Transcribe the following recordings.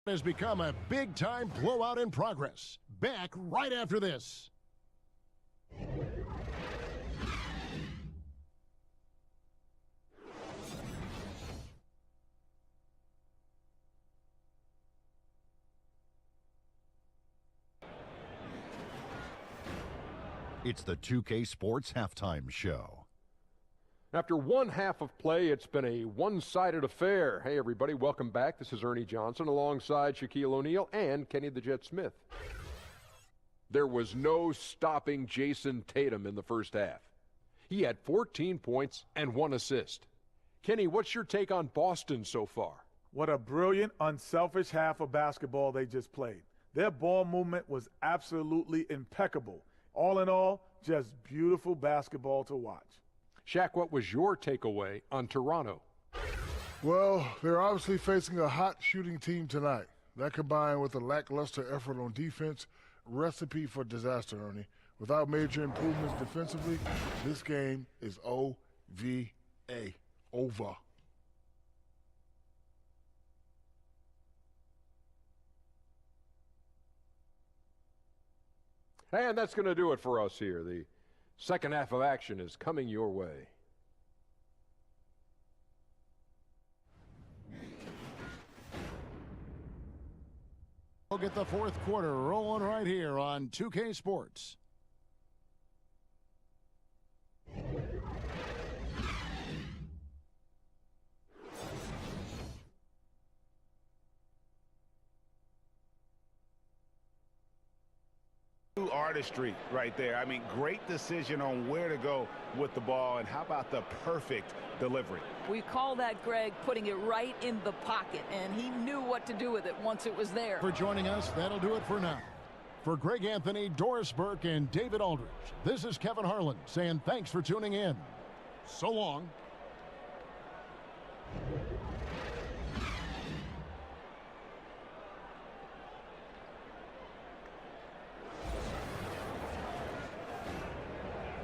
Has become a big-time blowout in progress. Back right after this. It's the 2K Sports Halftime Show. After one half of play, it's been a one-sided affair. Hey, everybody, welcome back. This is Ernie Johnson alongside Shaquille O'Neal and Kenny the Jet Smith. There was no stopping Jason Tatum in the first half. He had 14 points and 1 assist. Kenny, what's your take on Boston so far? What a brilliant, unselfish half of basketball they just played. Their ball movement was absolutely impeccable. All in all, just beautiful basketball to watch. Shaq, what was your takeaway on Toronto? Well, they're obviously facing a hot shooting team tonight. That combined with a lackluster effort on defense, recipe for disaster, Ernie. Without major improvements defensively, this game is O-V-A, over. And that's going to do it for us here. The second half of action is coming your way. We'll get the fourth quarter rolling right here on 2K Sports. Artistry right there. I mean, great decision on where to go with the ball, and how about the perfect delivery? We call that, Greg, putting it right in the pocket, and he knew what to do with it once it was there. For joining us, that'll do it for now. For Greg Anthony, Doris Burke, and David Aldridge, this is Kevin Harlan saying thanks for tuning in. So long.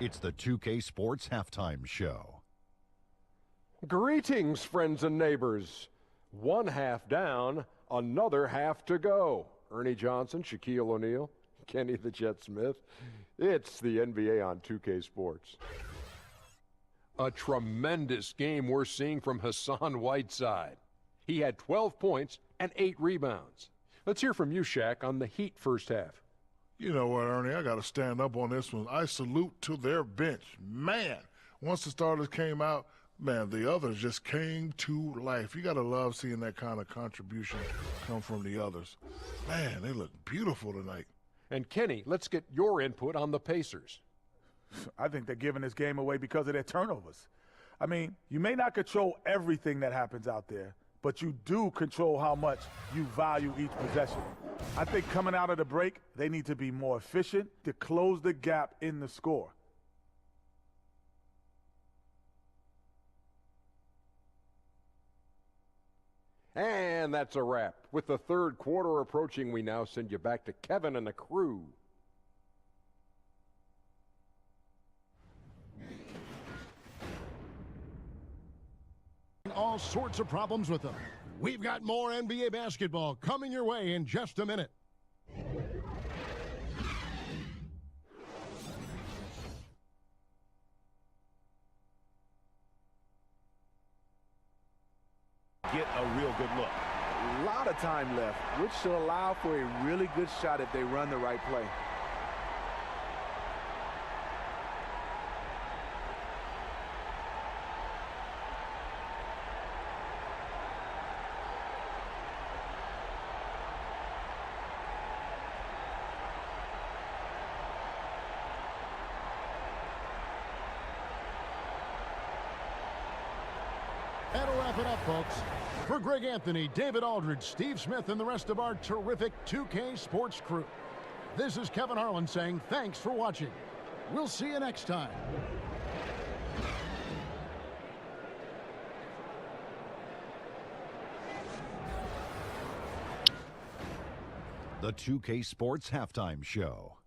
It's the 2K Sports Halftime Show. Greetings, friends and neighbors. One half down, another half to go. Ernie Johnson, Shaquille O'Neal, Kenny the Jet Smith. It's the NBA on 2K Sports. A tremendous game we're seeing from Hassan Whiteside. He had 12 points and 8 rebounds. Let's hear from you, Shaq, on the Heat first half. You know what, Ernie, I got to stand up on this one. I salute to their bench. Man, once the starters came out, man, the others just came to life. You got to love seeing that kind of contribution come from the others. Man, they look beautiful tonight. And Kenny, let's get your input on the Pacers. I think they're giving this game away because of their turnovers. I mean, you may not control everything that happens out there, but you do control how much you value each possession. I think coming out of the break, they need to be more efficient to close the gap in the score. And that's a wrap. With the third quarter approaching, we now send you back to Kevin and the crew. All sorts of problems with them. We've got more NBA basketball coming your way in just a minute. Get a real good look. A lot of time left, which should allow for a really good shot if they run the right play. That'll wrap it up, folks. For Greg Anthony, David Aldridge, Steve Smith, and the rest of our terrific 2K Sports crew, this is Kevin Harlan saying thanks for watching. We'll see you next time. The 2K Sports Halftime Show.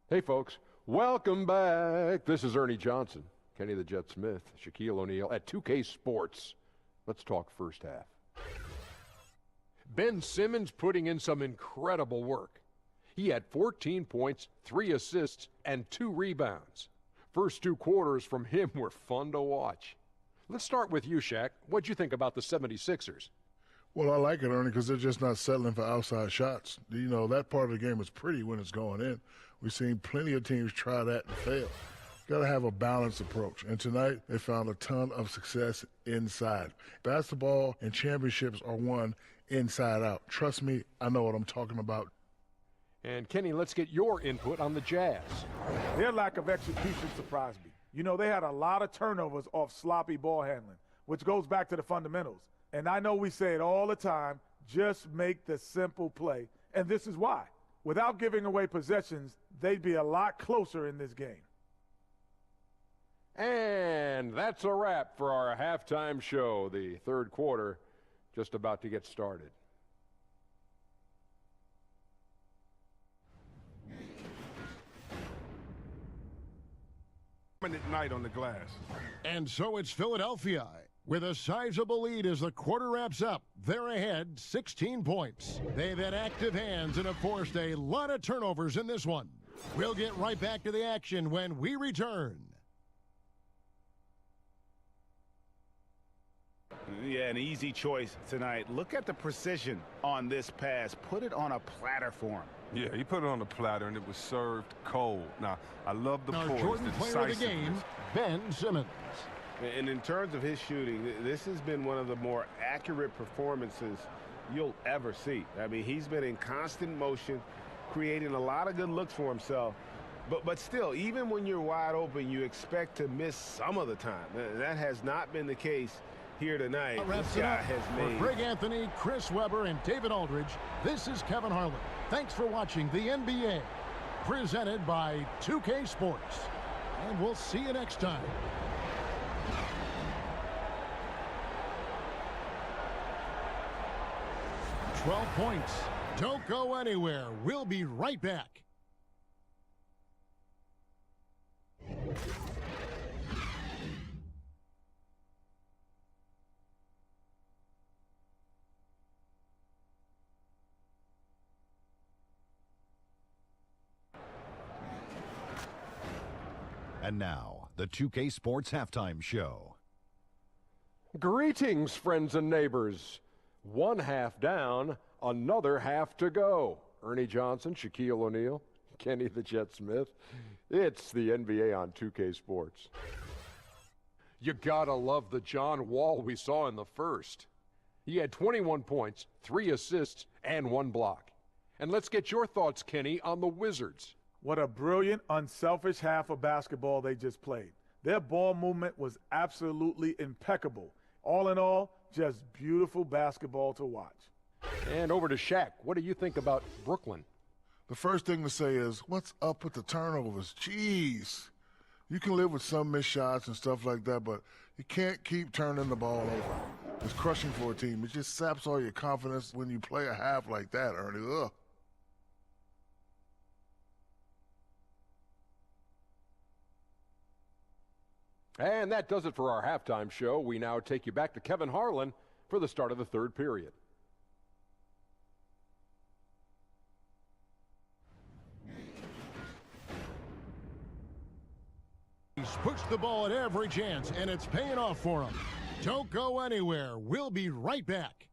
Hey, folks, welcome back. This is Ernie Johnson, Kenny the Jet Smith, Shaquille O'Neal at 2K Sports. Let's talk first half. Ben Simmons putting in some incredible work. He had 14 points, 3 assists, and 2 rebounds. First 2 quarters from him were fun to watch. Let's start with you, Shaq. What'd you think about the 76ers? Well, I like it, Ernie, because they're just not settling for outside shots. You know, that part of the game is pretty when it's going in. We've seen plenty of teams try that and fail. Got to have a balanced approach. And tonight, they found a ton of success inside. Basketball and championships are won inside out. Trust me, I know what I'm talking about. And Kenny, let's get your input on the Jazz. Their lack of execution surprised me. You know, they had a lot of turnovers off sloppy ball handling, which goes back to the fundamentals. And I know we say it all the time, just make the simple play. And this is why. Without giving away possessions, they'd be a lot closer in this game. And that's a wrap for our halftime show. The third quarter just about to get started. Night on the glass. And so it's Philadelphia with a sizable lead as the quarter wraps up. They're ahead 16 points. They've had active hands and have forced a lot of turnovers in this one. We'll get right back to the action when we return. Yeah, an easy choice tonight. Look at the precision on this pass. Put it on a platter for him. Yeah, he put it on the platter, and it was served cold. Now, I love the Our poise, Jordan the player of the game, decisiveness. Ben Simmons. And in terms of his shooting, this has been one of the more accurate performances you'll ever see. I mean, he's been in constant motion, creating a lot of good looks for himself. But still, even when you're wide open, you expect to miss some of the time. That has not been the case here tonight. This guy has made. For Greg Anthony, Chris Webber, and David Aldridge, this is Kevin Harlan. Thanks for watching the NBA, presented by 2K Sports. And we'll see you next time. $12 points. Don't go anywhere. We'll be right back. And now, the 2K Sports Halftime Show. Greetings, friends and neighbors. One half down, another half to go. Ernie Johnson, Shaquille O'Neal, Kenny the Jet Smith. It's the NBA on 2K Sports. You gotta love the John Wall we saw in the first. He had 21 points, 3 assists, and 1 block. And let's get your thoughts, Kenny, on the Wizards. What a brilliant, unselfish half of basketball they just played. Their ball movement was absolutely impeccable. All in all, just beautiful basketball to watch. And over to Shaq. What do you think about Brooklyn? The first thing to say is, what's up with the turnovers? Jeez. You can live with some missed shots and stuff like that, but you can't keep turning the ball over. It's crushing for a team. It just saps all your confidence when you play a half like that, Ernie. Ugh. And that does it for our halftime show. We now take you back to Kevin Harlan for the start of the third period. He's pushed the ball at every chance, and it's paying off for him. Don't go anywhere. We'll be right back.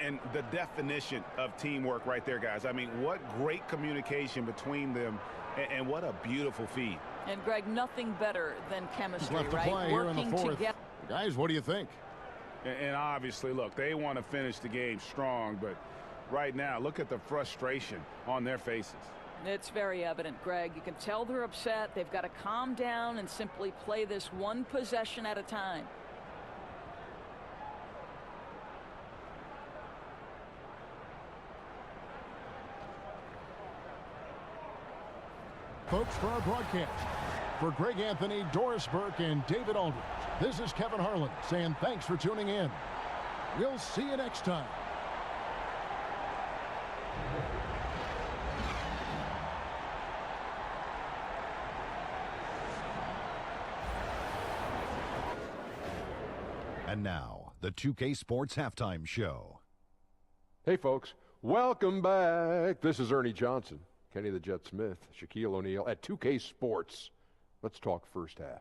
And the definition of teamwork right there, guys. I mean, what great communication between them, and what a beautiful feed. And, Greg, nothing better than chemistry, left to right? play here in the fourth. Together. Guys, what do you think? And obviously, look, they want to finish the game strong, but right now, look at the frustration on their faces. It's very evident, Greg. You can tell they're upset. They've got to calm down and simply play this one possession at a time. Folks, for our broadcast, for Greg Anthony, Doris Burke, and David Aldridge, this is Kevin Harlan saying thanks for tuning in. We'll see you next time. And now, the 2K Sports Halftime Show. Hey, folks. Welcome back. This is Ernie Johnson, Kenny the Jet Smith, Shaquille O'Neal at 2K Sports. Let's talk first half.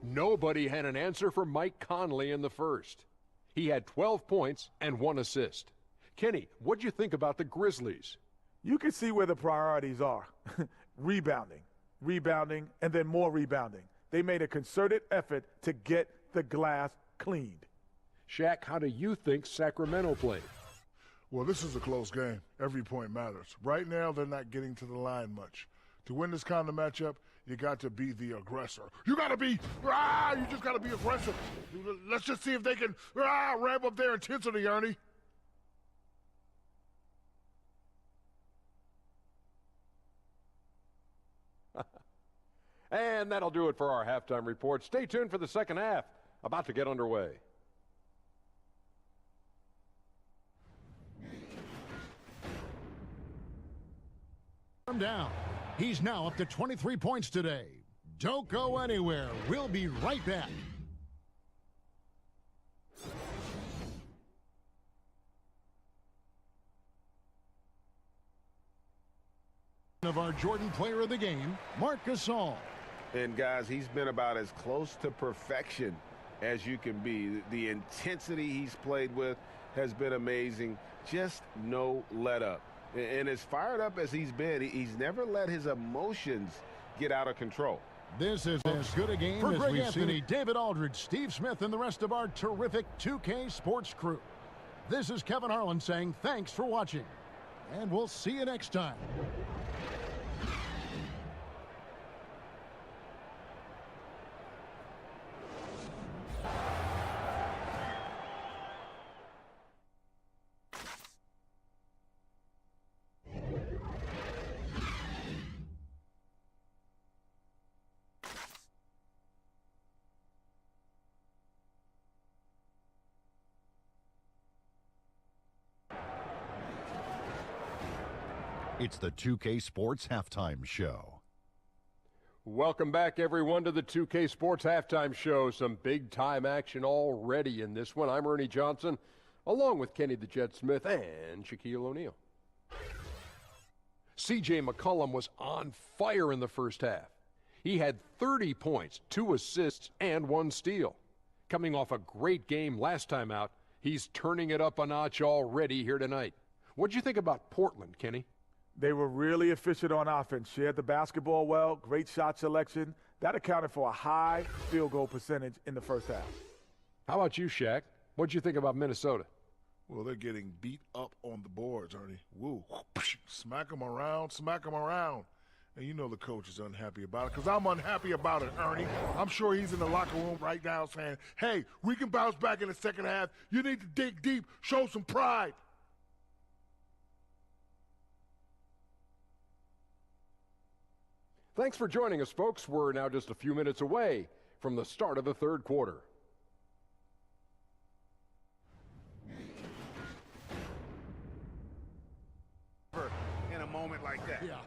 Nobody had an answer for Mike Conley in the first. He had 12 points and 1 assist. Kenny, what'd you think about the Grizzlies? You can see where the priorities are. Rebounding, and then more rebounding. They made a concerted effort to get the glass cleaned. Shaq, how do you think Sacramento played? Well, this is a close game. Every point matters. Right now, they're not getting to the line much. To win this kind of matchup, you got to be the aggressor. You got to be, you just got to be aggressive. Let's just see if they can ramp up their intensity, Ernie. And that'll do it for our halftime report. Stay tuned for the second half. About to get underway. Down. He's now up to 23 points today. Don't go anywhere. We'll be right back. Of our Jordan Player of the Game, Marc Gasol. And guys, he's been about as close to perfection as you can be. The intensity he's played with has been amazing. Just no let up. And as fired up as he's been, he's never let his emotions get out of control. This is as good a game for Greg Anthony, David Aldridge, Steve Smith, and the rest of our terrific 2K Sports crew. This is Kevin Harlan saying thanks for watching, and we'll see you next time. It's the 2K Sports Halftime Show. Welcome back, everyone, to the 2K Sports Halftime Show. Some big-time action already in this one. I'm Ernie Johnson, along with Kenny the Jet Smith and Shaquille O'Neal. C.J. McCollum was on fire in the first half. He had 30 points, 2 assists, and 1 steal. Coming off a great game last time out, he's turning it up a notch already here tonight. What'd you think about Portland, Kenny? They were really efficient on offense, shared the basketball well, great shot selection. That accounted for a high field goal percentage in the first half. How about you, Shaq? What'd you think about Minnesota? Well, they're getting beat up on the boards, Ernie. Woo. Smack them around, smack them around. And you know the coach is unhappy about it, because I'm unhappy about it, Ernie. I'm sure he's in the locker room right now saying, hey, we can bounce back in the second half. You need to dig deep, show some pride. Thanks for joining us, folks. We're now just a few minutes away from the start of the third quarter. In a moment like that. Yeah.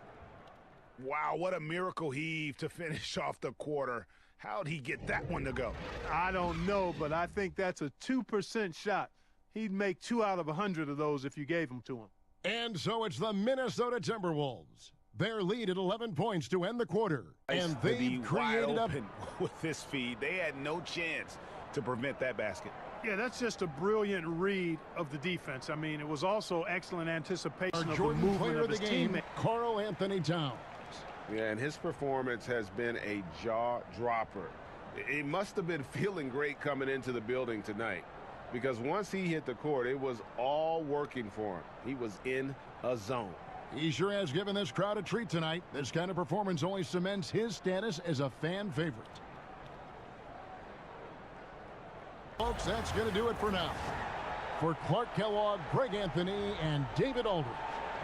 Wow, what a miracle heave to finish off the quarter. How'd he get that one to go? I don't know, but I think that's a 2% shot. He'd make 2 out of 100 of those if you gave them to him. And so it's the Minnesota Timberwolves. Their lead at 11 points to end the quarter. And they've created up with this feed. They had no chance to prevent that basket. Yeah, that's just a brilliant read of the defense. I mean, it was also excellent anticipation of the movement of his teammate. Karl-Anthony Towns. Yeah, and his performance has been a jaw-dropper. He must have been feeling great coming into the building tonight, because once he hit the court, it was all working for him. He was in a zone. He sure has given this crowd a treat tonight. This kind of performance only cements his status as a fan favorite. Folks, that's going to do it for now. For Clark Kellogg, Greg Anthony, and David Aldridge,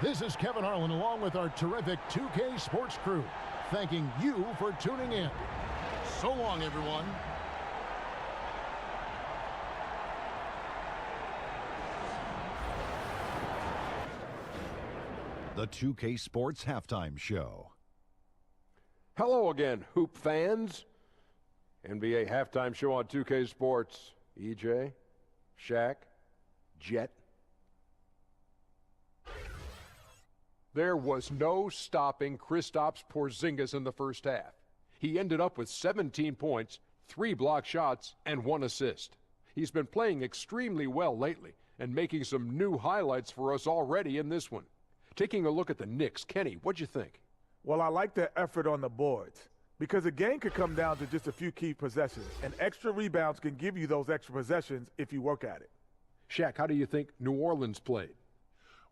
this is Kevin Harlan along with our terrific 2K Sports crew, thanking you for tuning in. So long, everyone. The 2K Sports Halftime Show. Hello again, Hoop fans. NBA halftime show on 2K Sports. EJ, Shaq, Jet. There was no stopping Kristaps Porzingis in the first half. He ended up with 17 points, 3 block shots, and 1 assist. He's been playing extremely well lately and making some new highlights for us already in this one. Taking a look at the Knicks, Kenny, what'd you think? Well, I like their effort on the boards because a game could come down to just a few key possessions, and extra rebounds can give you those extra possessions if you work at it. Shaq, how do you think New Orleans played?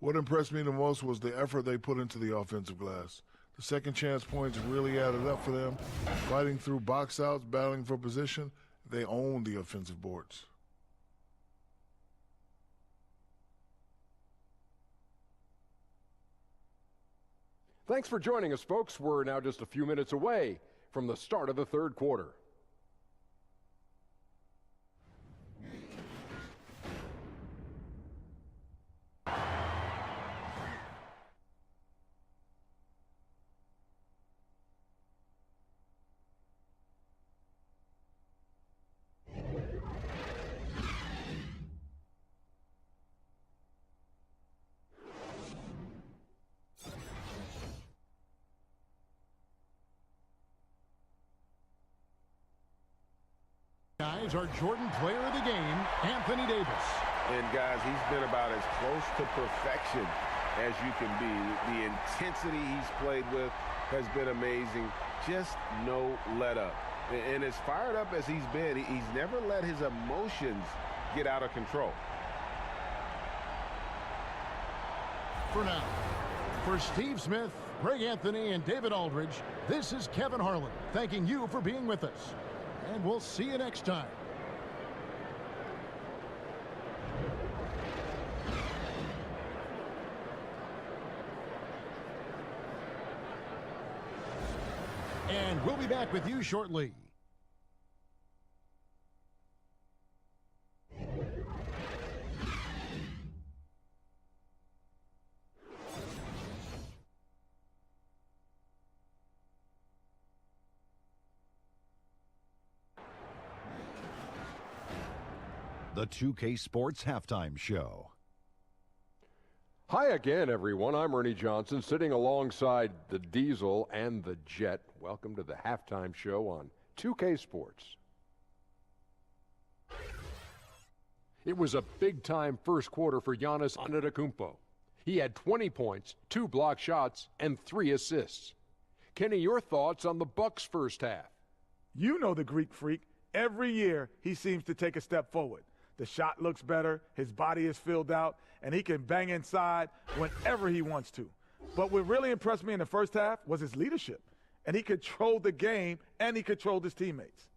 What impressed me the most was the effort they put into the offensive glass. The second chance points really added up for them. Fighting through box outs, battling for position, they owned the offensive boards. Thanks for joining us, folks. We're now just a few minutes away from the start of the third quarter. Guys, our Jordan player of the game, Anthony Davis. And guys, he's been about as close to perfection as you can be. The intensity he's played with has been amazing. Just no let up. And as fired up as he's been, he's never let his emotions get out of control. For now, for Steve Smith, Greg Anthony, and David Aldridge, this is Kevin Harlan thanking you for being with us. And we'll see you next time. And we'll be back with you shortly. The 2K Sports Halftime Show. Hi again, everyone. I'm Ernie Johnson, sitting alongside the Diesel and the Jet. Welcome to the halftime show on 2K Sports. It was a big-time first quarter for Giannis Antetokounmpo. He had 20 points, 2 block shots, and 3 assists. Kenny, your thoughts on the Bucks' first half? You know the Greek Freak. Every year, he seems to take a step forward. The shot looks better, his body is filled out, and he can bang inside whenever he wants to. But what really impressed me in the first half was his leadership. And he controlled the game, and he controlled his teammates.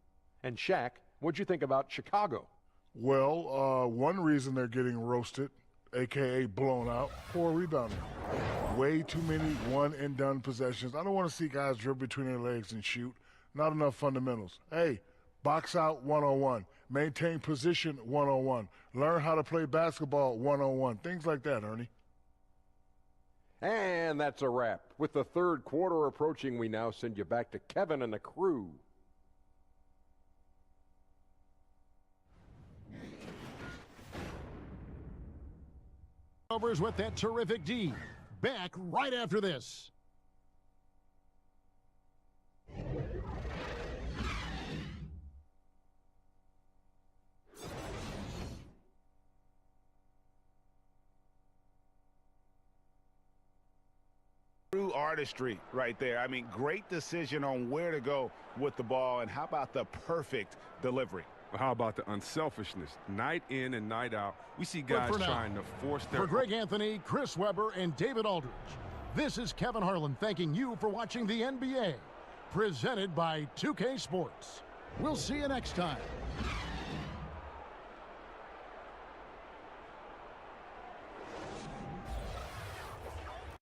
And Shaq, what'd you think about Chicago? Well, one reason they're getting roasted, a.k.a. blown out, poor rebounding. Way too many one-and-done possessions. I don't want to see guys dribble between their legs and shoot. Not enough fundamentals. Hey, box out 101. Maintain position 101. Learn how to play basketball 101. Things like that, Ernie. And that's a wrap. With the third quarter approaching, we now send you back to Kevin and the crew. Overs with that terrific D. Back right after this. True artistry right there. I mean, great decision on where to go with the ball, and how about the perfect delivery? How about the unselfishness? Night in and night out, we see guys trying to force their... For Greg Anthony, Chris Webber, and David Aldridge, this is Kevin Harlan thanking you for watching the NBA, presented by 2K Sports. We'll see you next time.